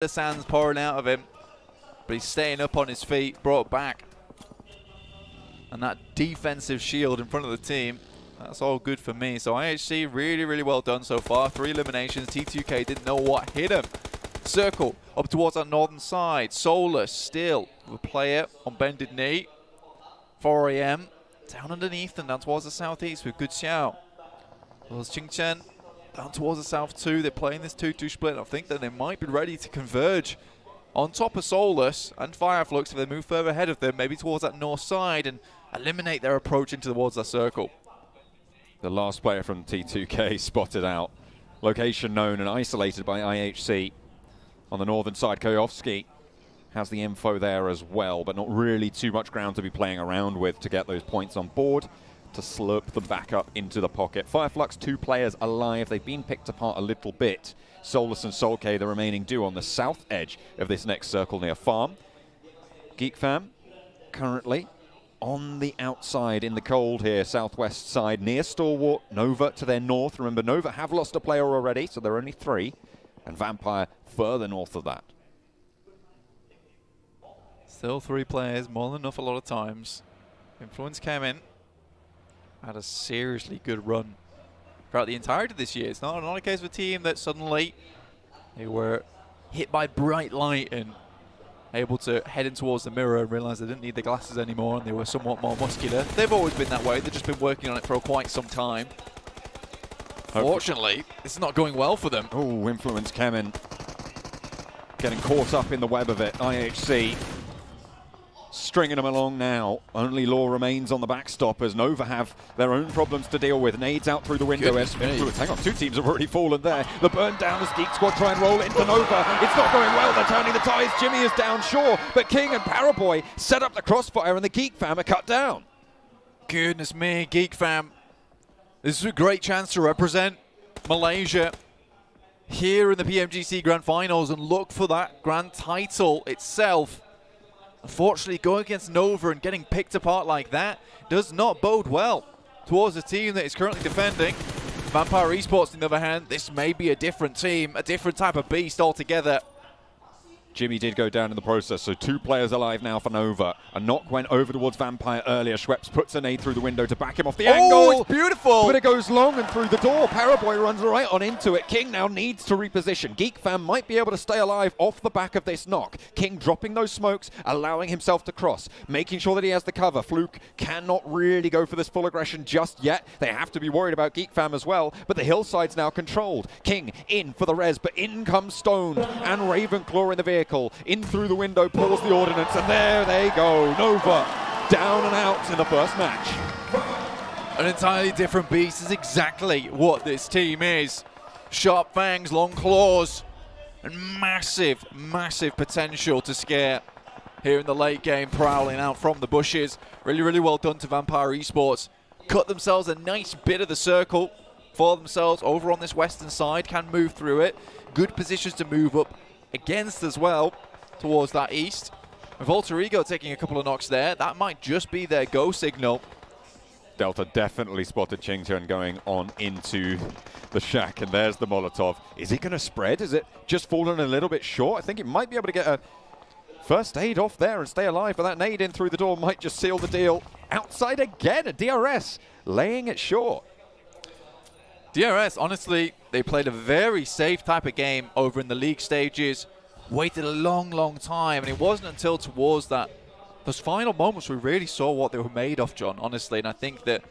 The sand's pouring out of him, but he's staying up on his feet, brought back. And that defensive shield in front of the team, that's all good for me. So IHC really, really well done so far. 3 eliminations. T2K didn't know what hit him. Circle up towards that northern side. Solus still with a player on bended knee. 4 AM down underneath and down towards the southeast with good shout. There's Qingchen down towards the south too. They're playing this 2-2 split. I think that they might be ready to converge on top of Solus and Fireflux if they move further ahead of them, maybe towards that north side and eliminate their approach into towards that circle. The last player from T2K spotted out. Location known and isolated by IHC. On the northern side, Koyovsky has the info there as well, but not really too much ground to be playing around with to get those points on board, to slurp them back up into the pocket. Fireflux, 2 players alive. They've been picked apart a little bit. Solus and Solk, the remaining duo on the south edge of this next circle near Farm. GeekFam currently on the outside in the cold here, southwest side, near Stalwart. Nova to their north. Remember, Nova have lost a player already, so there are only 3. And Vampire further north of that. Still 3 players, more than enough a lot of times. Influence came in, had a seriously good run throughout the entirety of this year. It's not a case of a team that suddenly they were hit by bright light and able to head in towards the mirror and realize they didn't need the glasses anymore and they were somewhat more muscular. They've always been that way. They've just been working on it for quite some time. Fortunately, this is not going well for them. Oh, Influence came in, getting caught up in the web of it. IHC stringing them along now. Only Law remains on the backstop as Nova have their own problems to deal with. Nades out through the window. Hang on, 2 teams have already fallen there. The burn down as Geek Squad try and roll into Nova. It's not going well. They're turning the ties. Jimmy is down, sure, but King and Paraboy set up the crossfire and the Geek Fam are cut down. Goodness me, Geek Fam. This is a great chance to represent Malaysia here in the PMGC Grand Finals and look for that grand title itself. Unfortunately, going against Nova and getting picked apart like that does not bode well towards the team that is currently defending. Vampire Esports, on the other hand, this may be a different team, a different type of beast altogether. Jimmy did go down in the process, so 2 players alive now for Nova. A knock went over towards Vampire earlier. Schweppes puts a nade through the window to back him off the angle. Oh, it's beautiful! But it goes long and through the door. Paraboy runs right on into it. King now needs to reposition. GeekFam might be able to stay alive off the back of this knock. King dropping those smokes, allowing himself to cross, making sure that he has the cover. Fluke cannot really go for this full aggression just yet. They have to be worried about GeekFam as well, but the hillside's now controlled. King in for the res, but in comes Stone and Ravenclaw in the vehicle. In through the window, pulls the ordnance, and there they go. Nova down and out in the first match. An entirely different beast is exactly what this team is. Sharp fangs, long claws, and massive, massive potential to scare here in the late game, prowling out from the bushes. Really, really well done to Vampire Esports. Cut themselves a nice bit of the circle for themselves over on this western side, can move through it. Good positions to move up against as well towards that east. With Alter Ego taking a couple of knocks there, that might just be their go signal. Delta definitely spotted Qingchen going on into the shack, and there's the Molotov. Is it going to spread? Is it just fallen a little bit short? I think it might be able to get a first aid off there and stay alive, but that nade in through the door might just seal the deal. Outside again, a DRS laying it short. DRS, honestly, they played a very safe type of game over in the league stages, waited a long, long time, and it wasn't until towards those final moments we really saw what they were made of, John, honestly. And I think that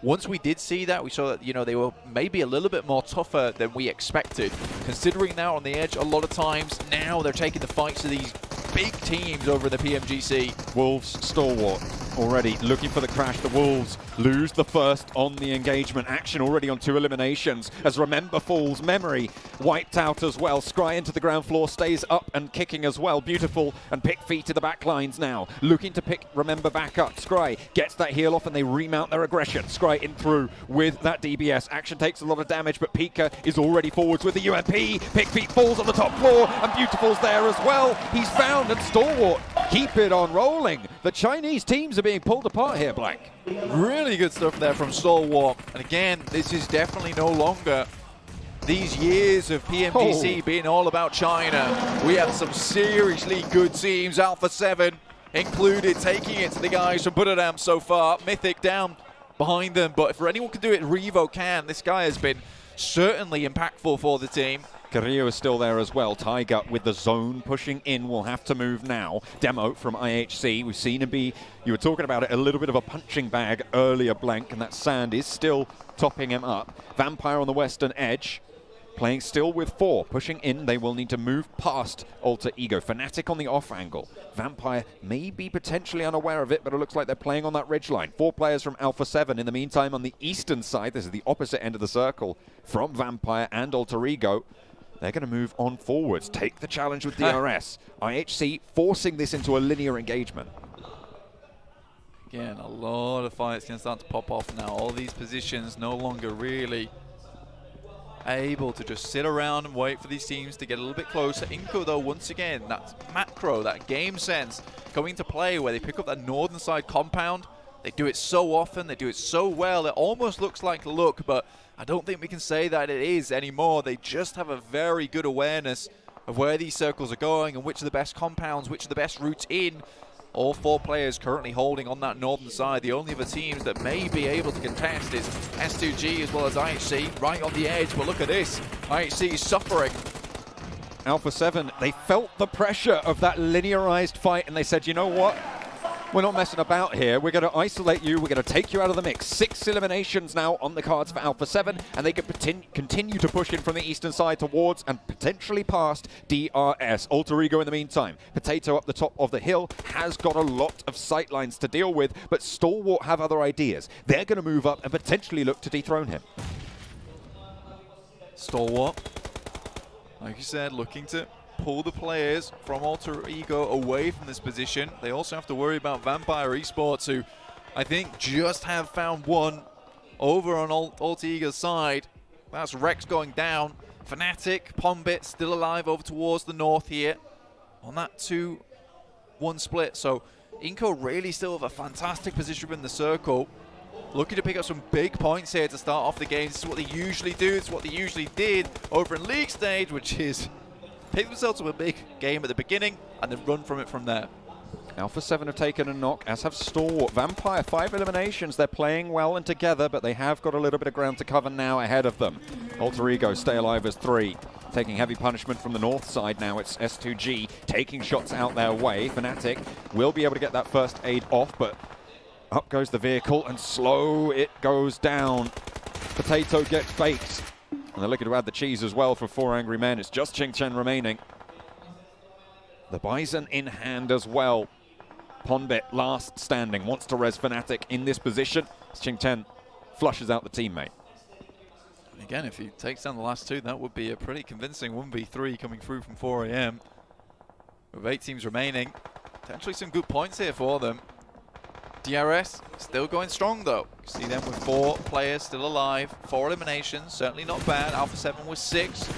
once we did see that, we saw that, you know, they were maybe a little bit more tougher than we expected, considering now on the edge a lot of times. Now they're taking the fights to these big teams over in the PMGC. Wolves stalwart already looking for the crash. The Wolves lose the first on the engagement. Action already on 2 eliminations as Remember falls. Memory wiped out as well. Scry into the ground floor, stays up and kicking as well. Beautiful and Pick feet to the back lines now. Looking to pick Remember back up. Scry gets that heal off and they remount their aggression. Scry in through with that DBS. Action takes a lot of damage, but Pika is already forwards with the UMP. Pick feet falls on the top floor and Beautiful's there as well. He's found and Stalwart keep it on rolling. The Chinese teams are being pulled apart here, Blank. Really good stuff there from Stalwart. And again, this is definitely no longer these years of PMGC being all about China, we have some seriously good teams. Alpha 7 included, taking it to the guys from Buddhadam so far. Mythic down behind them, but if anyone can do it, Revo can. This guy has been certainly impactful for the team. Carrillo is still there as well. Tiger with the zone pushing in will have to move now. Demo from IHC. We've seen him be, you were talking about it, a little bit of a punching bag earlier, Blank, and that sand is still topping him up. Vampire on the western edge, playing still with 4. Pushing in, they will need to move past Alter Ego. Fnatic on the off angle. Vampire may be potentially unaware of it, but it looks like they're playing on that ridgeline. 4 players from Alpha 7. In the meantime, on the eastern side, this is the opposite end of the circle from Vampire and Alter Ego. They're going to move on forwards, take the challenge with DRS. IHC forcing this into a linear engagement. Again, a lot of fights going to start to pop off now. All these positions no longer really able to just sit around and wait for these teams to get a little bit closer. Inco, though, once again, that macro, that game sense coming into play where they pick up that northern side compound. They do it so often, they do it so well, it almost looks like luck, but I don't think we can say that it is anymore. They just have a very good awareness of where these circles are going and which are the best compounds, which are the best routes in. All 4 players currently holding on that northern side. The only other teams that may be able to contest is S2G as well as IHC right on the edge. But look at this, IHC is suffering. Alpha 7, they felt the pressure of that linearized fight and they said, you know what? We're not messing about here. We're going to isolate you. We're going to take you out of the mix. 6 eliminations now on the cards for Alpha 7, and they can continue to push in from the eastern side towards and potentially past DRS. Alter Ego in the meantime. Potato up the top of the hill has got a lot of sightlines to deal with, but Stalwart have other ideas. They're going to move up and potentially look to dethrone him. Stalwart, like you said, looking to pull the players from Alter Ego away from this position. They also have to worry about Vampire Esports, who I think just have found one over on Alter Ego's side. That's Rex going down. Fnatic, Pombit still alive over towards the north here on that 2-1 split. So Inco really still have a fantastic position in the circle. Looking to pick up some big points here to start off the game. This is what they usually do. It's what they usually did over in league stage, which is pick themselves up a big game at the beginning and then run from it from there. Alpha 7 have taken a knock, as have Stalwart. Vampire, 5 eliminations. They're playing well and together, but they have got a little bit of ground to cover now ahead of them. Alter Ego stay alive as 3. Taking heavy punishment from the north side now. It's S2G taking shots out their way. Fnatic will be able to get that first aid off, but up goes the vehicle and slow it goes down. Potato gets baked. And they're looking to add the cheese as well for 4 angry men. It's just Ching Chen remaining. The Bison in hand as well. Ponbet last standing, wants to res Fnatic in this position. Ching Chen flushes out the teammate. And again, if he takes down the last 2, that would be a pretty convincing 1v3 coming through from 4 AM. With 8 teams remaining, potentially some good points here for them. DRS still going strong though. You see them with 4 players still alive, 4 eliminations, certainly not bad. Alpha 7 with 6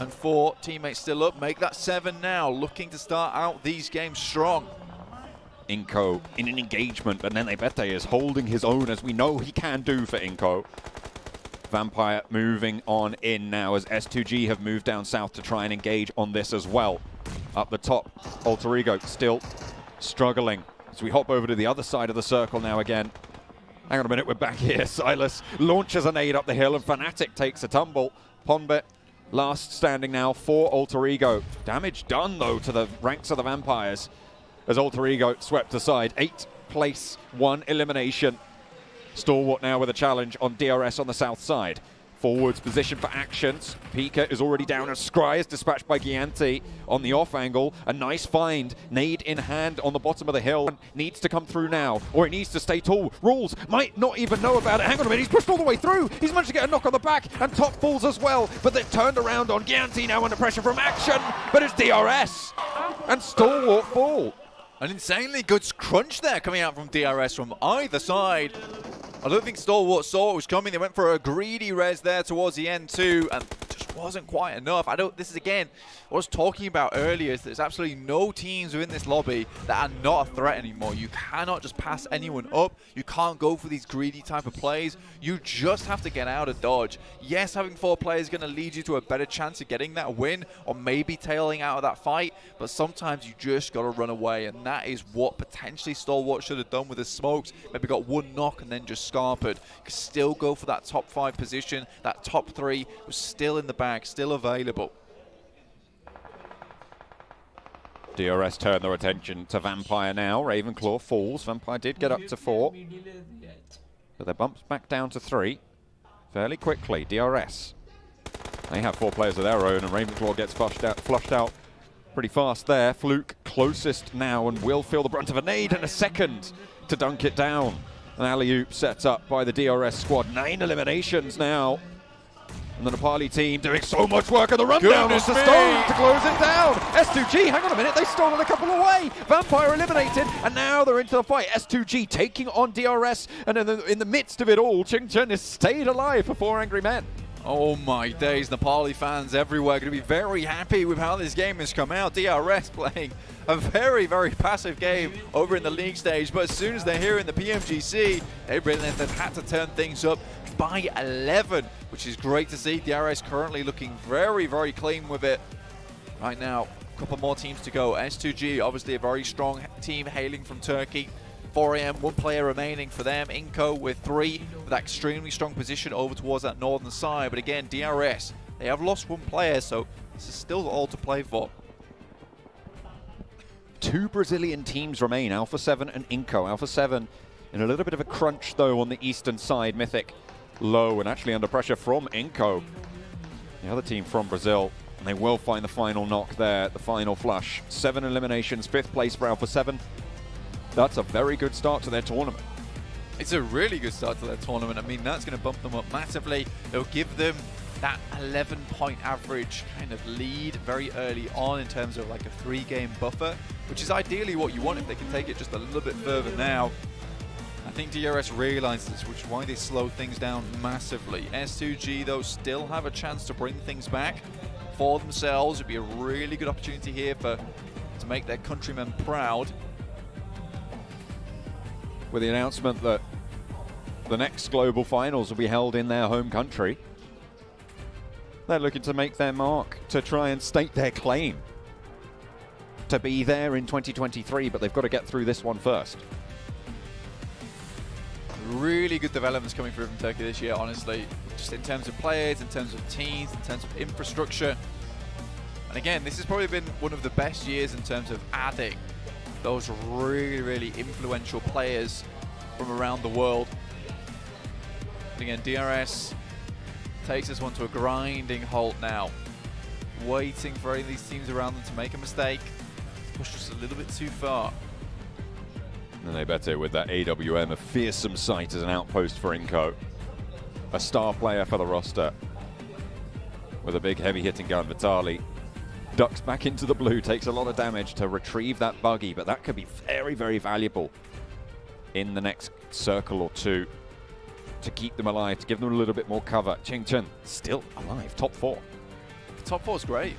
and 4 teammates still up. Make that 7 now, looking to start out these games strong. Inco in an engagement, but Nene Bete is holding his own, as we know he can do for Inco. Vampire moving on in now as S2G have moved down south to try and engage on this as well. Up the top, Alter Ego still struggling. So we hop over to the other side of the circle now again. Hang on a minute, we're back here. Silas launches a nade up the hill and Fnatic takes a tumble. Ponbet last standing now for Alter Ego. Damage done though to the ranks of the Vampires as Alter Ego swept aside. 8th place, 1 elimination. Stalwart now with a challenge on DRS on the south side. Forwards position for actions. Pika is already down as Scry is dispatched by Gianti on the off angle. A nice find. Nade in hand on the bottom of the hill. Needs to come through now, or it needs to stay tall. Rules might not even know about it. Hang on a minute, he's pushed all the way through. He's managed to get a knock on the back, and top falls as well. But they've turned around on Gianti now under pressure from action. But it's DRS, and Stalwart fall. An insanely good crunch there coming out from DRS from either side. I don't think Stalwart saw what was coming. They went for a greedy res there towards the end too, and just just wasn't quite enough. This is again, what I was talking about earlier, is there's absolutely no teams within this lobby that are not a threat anymore. You cannot just pass anyone up. You can't go for these greedy type of plays. You just have to get out of dodge. Yes, having 4 players is going to lead you to a better chance of getting that win or maybe tailing out of that fight, but sometimes you just got to run away, and that is what potentially Stalwart should have done with his smokes. Maybe got 1 knock and then just scarpered. Could still go for that top 5 position. That top 3 was still in the bag, still available. DRS turn their attention to Vampire now. Ravenclaw falls. Vampire did get up to 4, but they bumps back down to 3 fairly quickly. DRS, they have 4 players of their own, and Ravenclaw gets flushed out pretty fast there. Fluke closest now and will feel the brunt of a nade in a second to dunk it down. An alley-oop set up by the DRS squad. 9 eliminations now. And the Nepali team doing so much work on the rundown onto Stone to close it down. S2G, hang on a minute, they've stolen a couple away. Vampire eliminated, and now they're into the fight. S2G taking on DRS, and in the midst of it all, Ching-Chun has stayed alive for 4 angry men. Oh my days, Nepali fans everywhere going to be very happy with how this game has come out. DRS playing a very, very passive game over in the league stage, but as soon as they're here in the PMGC, they realized they've had to turn things up by 11, which is great to see. DRS currently looking very, very clean with it. Right now, a couple more teams to go. S2G, obviously a very strong team hailing from Turkey. 4AM, 1 player remaining for them. Inco with 3, with that extremely strong position over towards that northern side. But again, DRS, they have lost 1 player, so this is still all to play for. 2 Brazilian teams remain, Alpha 7 and Inco. Alpha 7 in a little bit of a crunch, though, on the eastern side. Mythic low and actually under pressure from Inco, the other team from Brazil, and they will find the final knock there, the final flush. 7 eliminations, 5th place for Alpha 7. That's a very good start to their tournament. It's a really good start to their tournament. I mean, that's going to bump them up massively. It'll give them that 11-point average kind of lead very early on in terms of like a 3-game buffer, which is ideally what you want if they can take it just a little bit further now. I think DRS realizes this, which is why they slow things down massively. S2G, though, still have a chance to bring things back for themselves. It'd be a really good opportunity here to make their countrymen proud. With the announcement that the next global finals will be held in their home country, they're looking to make their mark, to try and state their claim to be there in 2023, but they've got to get through this one first. Really good developments coming through from Turkey this year, honestly. Just in terms of players, in terms of teams, in terms of infrastructure. And again, this has probably been one of the best years in terms of adding those really, really influential players from around the world. But again, DRS takes this one to a grinding halt now. Waiting for any of these teams around them to make a mistake. Push just a little bit too far. And they better with that AWM, a fearsome sight as an outpost for Inco. A star player for the roster. With a big heavy hitting gun, Vitali ducks back into the blue, takes a lot of damage to retrieve that buggy, but that could be very, very valuable in the next circle or 2 to keep them alive, to give them a little bit more cover. Ching-Chun still alive, top 4. Top 4 is great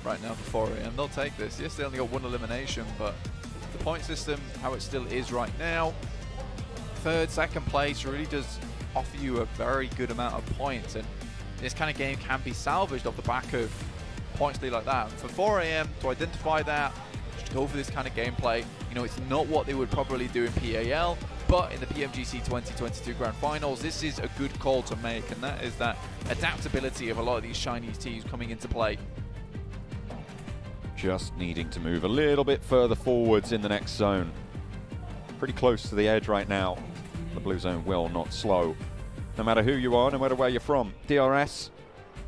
right now for 4AM. They'll take this. Yes, they only got 1 elimination, but the point system, how it still is right now, 3rd, 2nd place really does offer you a very good amount of points, and this kind of game can be salvaged off the back of points lead like that. For 4AM to identify that, just go for this kind of gameplay. You know, it's not what they would probably do in PAL, but in the PMGC 2022 Grand Finals, this is a good call to make, and that is that adaptability of a lot of these Chinese teams coming into play. Just needing to move a little bit further forwards in the next zone. Pretty close to the edge right now. The blue zone will not slow. No matter who you are, no matter where you're from. DRS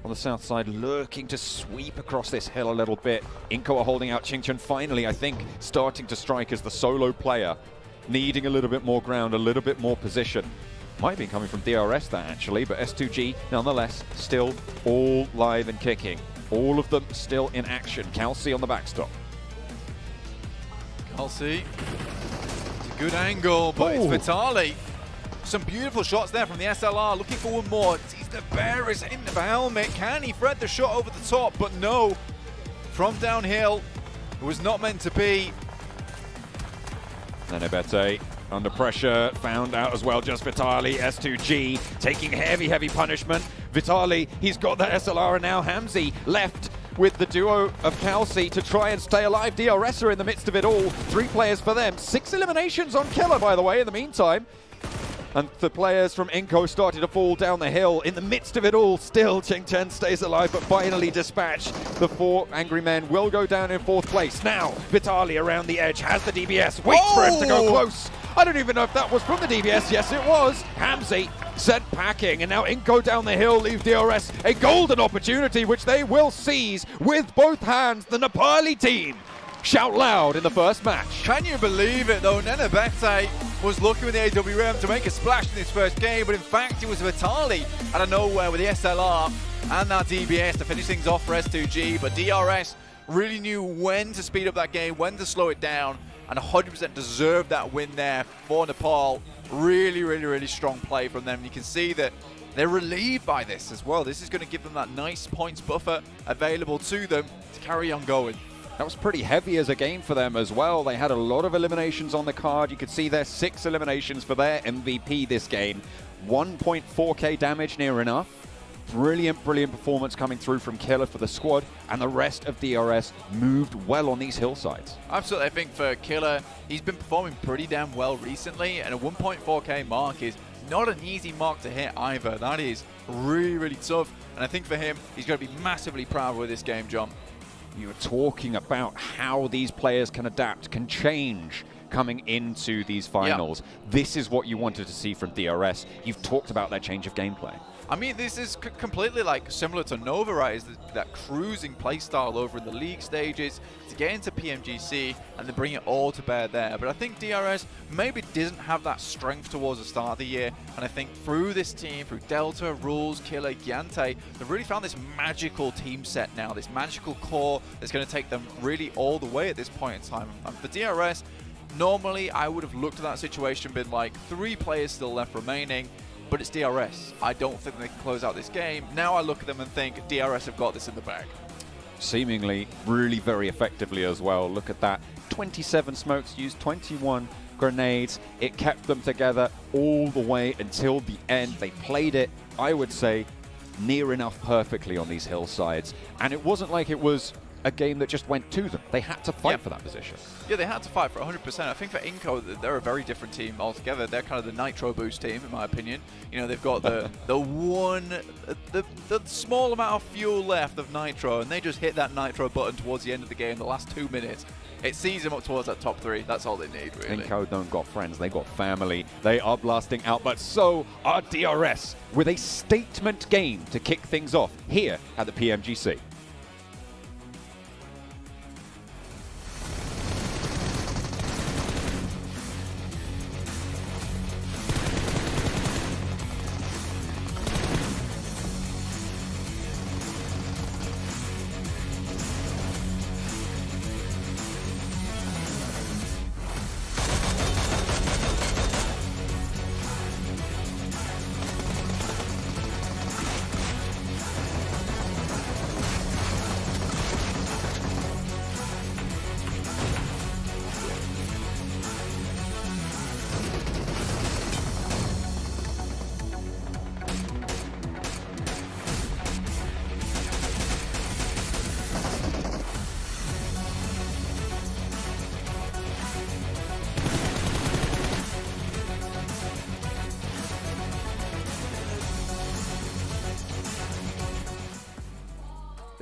on the south side lurking to sweep across this hill a little bit. Inco are holding out. Ching-Chun finally, I think, starting to strike as the solo player. Needing a little bit more ground, a little bit more position. Might be coming from DRS that actually, but S2G nonetheless still all live and kicking. All of them still in action. Kelsey on the backstop. Kelsey, it's a good angle, but it's Vitali. Some beautiful shots there from the SLR, looking for one more. He's the bear is hitting the helmet. Can he thread the shot over the top? But no. From downhill, it was not meant to be. Nenebete under pressure, found out as well. Just Vitali, S2G taking heavy punishment. Vitali, he's got the SLR, and now Hamzy left with the duo of Kelsey to try and stay alive. DRS are in the midst of it all. 3 players for them. 6 eliminations on Killer, by the way, in the meantime. And the players from Inco started to fall down the hill. In the midst of it all, still Ching-Chen stays alive, but finally dispatched. The 4 angry men will go down in 4th place. Now, Vitali around the edge, has the DBS, waits for him to go close. I don't even know if that was from the DBS. Yes, it was. Hamzy sent packing, and now Inco down the hill leave DRS a golden opportunity, which they will seize with both hands. The Nepali team shout loud in the first match. Can you believe it though? Nenebete was looking with the AWM to make a splash in this first game, but in fact it was Vitali out of nowhere with the SLR and that DBS to finish things off for S2G, but DRS really knew when to speed up that game, when to slow it down, and 100% deserved that win there for Nepal. Really strong play from them. You can see that they're relieved by this as well. This is going to give them that nice points buffer available to them to carry on going. That was pretty heavy as a game for them as well. They had a lot of eliminations on the card. You could see their 6 eliminations for their MVP this game. 1.4k damage, near enough. Brilliant performance coming through from Killer for the squad, and the rest of DRS moved well on these hillsides. Absolutely. I think for Killer, he's been performing pretty damn well recently, and a 1.4k mark is not an easy mark to hit either. That is really tough, and I think for him, he's going to be massively proud with this game, John. You were talking about how these players can adapt, can change coming into these finals. Yep. This is what you wanted to see from DRS. You've talked about that change of gameplay. I mean, this is completely like similar to Nova, right? Is that cruising playstyle over in the league stages to get into PMGC and then bring it all to bear there. But I think DRS maybe doesn't have that strength towards the start of the year. And I think through this team, through Delta, Rules, Killer, Gyante, they've really found this magical team set now, this magical core that's going to take them really all the way at this point in time. And for DRS, normally I would have looked at that situation, been like 3 players still left remaining. But it's DRS. I don't think they can close out this game. Now I look at them and think DRS have got this in the bag. Seemingly really very effectively as well. Look at that. 27 smokes used, 21 grenades. It kept them together all the way until the end. They played it, I would say, near enough perfectly on these hillsides. And it wasn't like it was a game that just went to them. They had to fight for that position. Yeah, they had to fight for 100%. I think for Inco, they're a very different team altogether. They're kind of the Nitro Boost team, in my opinion. You know, they've got the small amount of fuel left of Nitro, and they just hit that Nitro button towards the end of the game, the last 2 minutes. It sees them up towards that top 3. That's all they need, really. Inco don't got friends, they got family. They are blasting out, but so are DRS, with a statement game to kick things off here at the PMGC.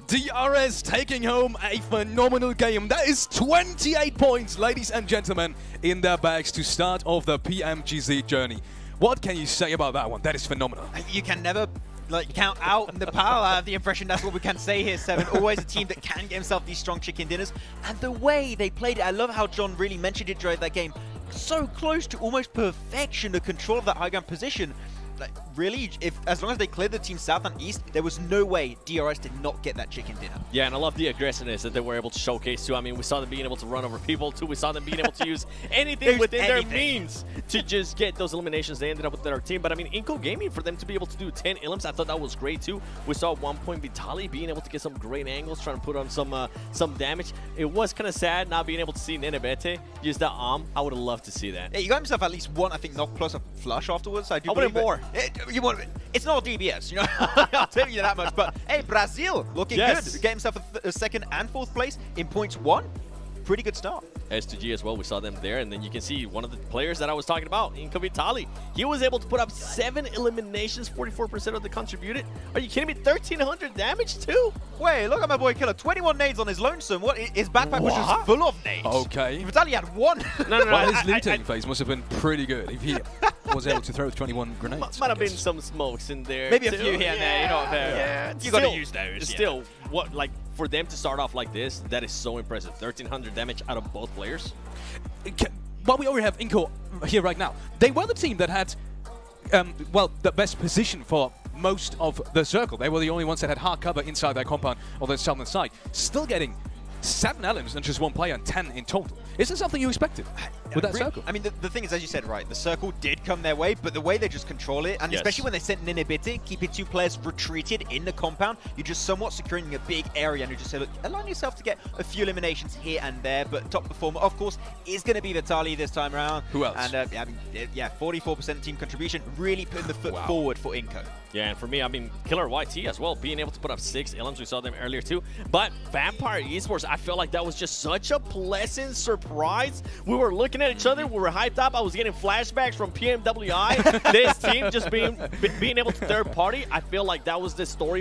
DRS taking home a phenomenal game. That is 28 points, ladies and gentlemen, in their bags to start off the PMGC journey. What can you say about that one? That is phenomenal. You can never count out Nepal. I have the impression that's what we can say here, Seven. Always a team that can get himself these strong chicken dinners. And the way they played it, I love how John really mentioned it during that game. So close to almost perfection, the control of that high ground position. like, really, as long as they cleared the team south and east, there was no way DRS did not get that chicken dinner. Yeah, and I love the aggressiveness that they were able to showcase too. I mean, we saw them being able to run over people too. We saw them being able to use anything within their means to just get those eliminations. They ended up with their team. But I mean, Inco Gaming, for them to be able to do 10 elims, I thought that was great too. We saw at one point Vitaly being able to get some great angles, trying to put on some damage. It was kind of sad not being able to see Nenebete use that arm. I would have loved to see that. Yeah, you got himself at least one, I think, knock plus a flush afterwards. I wanted more. It's not DBS, you know. I'll tell you that much. But hey, Brazil looking good. Get himself a second and fourth place in points 1. Pretty good start. S2G as well, we saw them there, and then you can see one of the players that I was talking about, Inco Vitaly. He was able to put up 7 eliminations, 44% of the contributed. Are you kidding me? 1,300 damage too? Wait, look at my boy Killer. 21 nades on his lonesome. What? His backpack was just full of nades. Okay. Vitaly had 1. No. Well, his looting phase must have been pretty good if he was able to throw 21 grenades. Might have been some smokes in there. Maybe too. a few here and there. You know, you got to use those. Still, what, like, for them to start off like this, that is so impressive. 1,300 damage out of both players. Well, we already have Inco here right now. They were the team that had, well, the best position for most of the circle. They were the only ones that had hard cover inside their compound on the southern side. Still getting 7 elims and just 1 player and 10 in total. Is this something you expected with that circle? I mean, the thing is, as you said, right, the circle did come their way, but the way they just control it, and especially when they sent Nenebete, keeping 2 players retreated in the compound, you're just somewhat securing a big area, and you just say, look, allow yourself to get a few eliminations here and there, but top performer, of course, is going to be Vitaly this time around. Who else? And, yeah, 44% team contribution, really putting the foot forward for Inco. Yeah, and for me, I mean, Killer YT as well, being able to put up 6 elims. We saw them earlier too. But Vampire Esports, I felt like that was just such a pleasant surprise. We were looking at each other. We were hyped up. I was getting flashbacks from PMWI. This team just being able to third party. I feel like that was the story